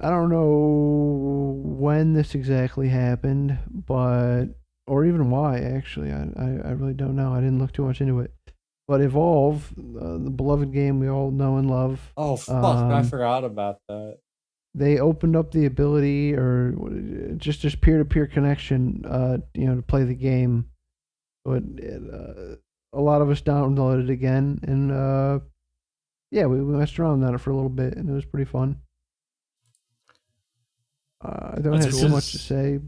I don't know when this exactly happened, but or even why. Actually, I really don't know. I didn't look too much into it. But Evolve, the beloved game we all know and love, Oh fuck! I forgot about that. they opened up the ability or just peer to peer connection, to play the game. But a lot of us downloaded it again, and yeah, we messed around on it for a little bit, and it was pretty fun. I don't That's have cool. too much to say.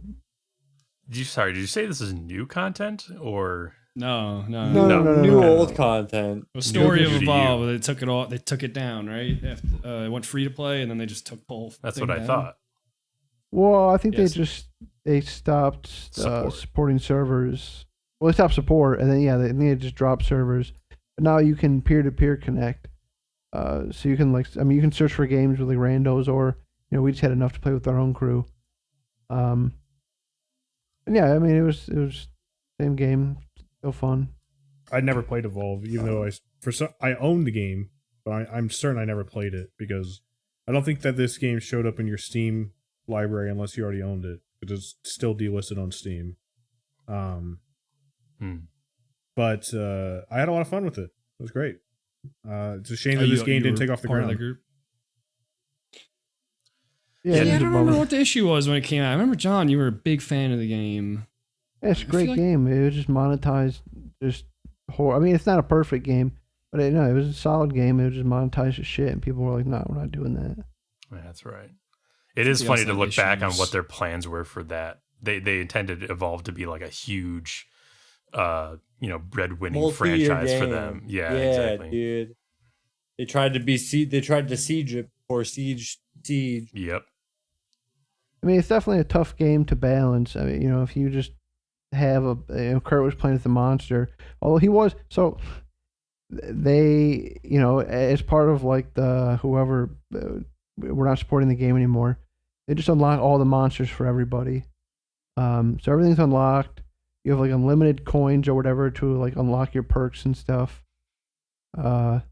Did you say this is new content or No. New old content. The story of New to Evolve, you. they took it all. They took it down, right? It went free to play, and then they just took the whole. That's thing what I down. thought. Well, I think Yes. they stopped Support. supporting servers. Well, they stopped support, and then they just dropped servers. But now you can peer to peer connect. So you can you can search for games with like randos, or we just had enough to play with our own crew. And yeah, I mean it was same game, still fun. I never played Evolve, even though I owned the game, but I'm certain I never played it because I don't think that this game showed up in your Steam library unless you already owned it. It's still delisted on Steam. But I had a lot of fun with it. It was great. It's a shame that this game didn't take off the part ground. of the group. Yeah, I it don't was a remember bummer. what the issue was when it came out. I remember, John, you were a big fan of the game. Yeah, it's a I great feel like- game. It was just monetized, I mean, it's not a perfect game, but it was a solid game. It was just monetized as shit, and people were like, "No, we're not doing that." Yeah, that's right. It is They funny also to have look back on issues. what their plans were for that. They intended Evolve to be like a huge, breadwinning Multi-year franchise for game. them. Yeah, Yeah, exactly. dude. They tried to siege it before siege. Yep. I mean, it's definitely a tough game to balance. I mean, if you just have Kurt was playing with the monster, although he was they, as part of like the whoever we're not supporting the game anymore, they just unlock all the monsters for everybody. So everything's unlocked. You have like unlimited coins or whatever to like unlock your perks and stuff. And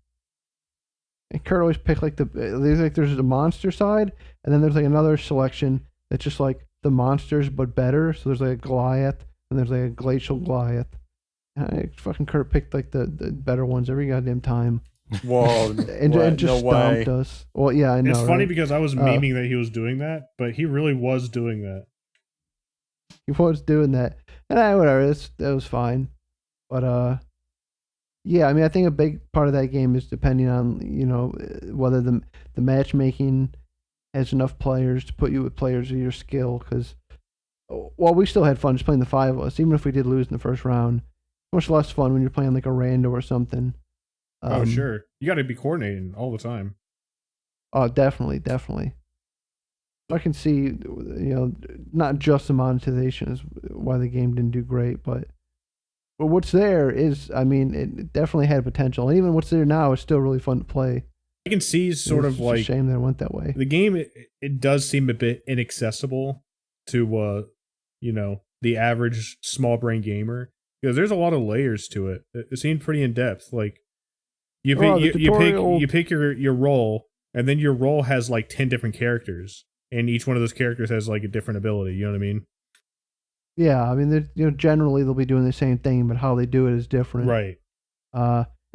Kurt always pick there's a monster side, and then there's like another selection that's just like the monsters but better. So there's like a Goliath, and there's like a glacial Goliath. Fucking Kurt picked like the better ones every goddamn time. Whoa, and just stomped us. Well, yeah, I know. It's funny right? because I was memeing that he was doing that, but he really was doing that. He was doing that, and whatever. That was fine, but yeah. I mean, I think a big part of that game is depending on whether the matchmaking has enough players to put you with players of your skill. Because we still had fun just playing the five of us, even if we did lose in the first round. Much less fun when you're playing like a rando or something. Oh, sure. You got to be coordinating all the time. Oh, definitely. I can see, not just the monetization is why the game didn't do great, but what's there is, I mean, it definitely had potential. And even what's there now is still really fun to play. I can see sort of It's like a shame that it went that way. the game. It does seem a bit inaccessible to the average small brain gamer because there's a lot of layers to it. It seemed pretty in depth. Like you pick your role, and then your role has like 10 different characters, and each one of those characters has like a different ability. You know what I mean? Yeah, I mean, generally they'll be doing the same thing, but how they do it is different. Right.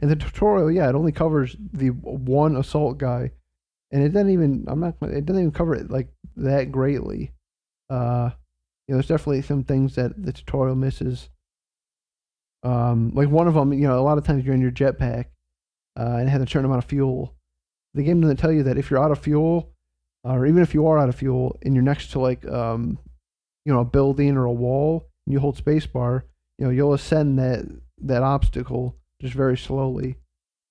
And the tutorial, yeah, it only covers the one assault guy, and it doesn't even cover it like that greatly. There's definitely some things that the tutorial misses. Like one of them, a lot of times you're in your jetpack, and it has a certain amount of fuel. The game doesn't tell you that if you're out of fuel, or even if you are out of fuel, and you're next to like a building or a wall, and you hold spacebar, you'll ascend that obstacle just very slowly.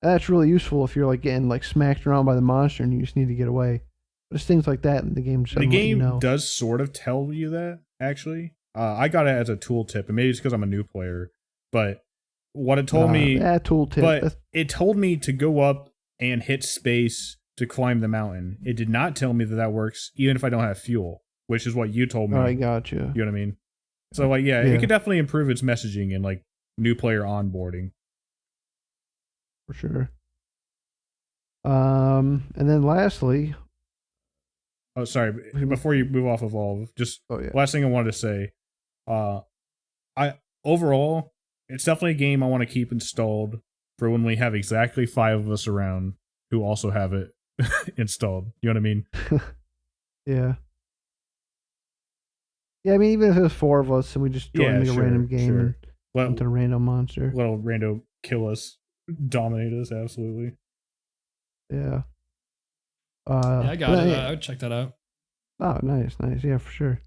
And that's really useful if you're like getting like smacked around by the monster and you just need to get away. But it's things like that, and the game just The doesn't let you game know. does sort of tell you that, actually. I got it as a tooltip, and maybe it's because I'm a new player. But what it told me... tooltip. But it told me to go up and hit space to climb the mountain. It did not tell me that works even if I don't have fuel, which is what you told me. I got you. You know what I mean? So, like, yeah, it could definitely improve its messaging and, like, new player onboarding. For sure. And then lastly, Oh, sorry. Before you move off Evolve, just Oh yeah. last thing I wanted to say. I overall, it's definitely a game I want to keep installed for when we have exactly 5 of us around who also have it installed. You know what I mean? Yeah. Yeah, I mean, even if it was 4 of us and we just joined like a random game and Let, into a random monster. little rando kill us, dominate us, absolutely. Yeah. Yeah, I got it. I would check that out. Oh, nice. Yeah, for sure.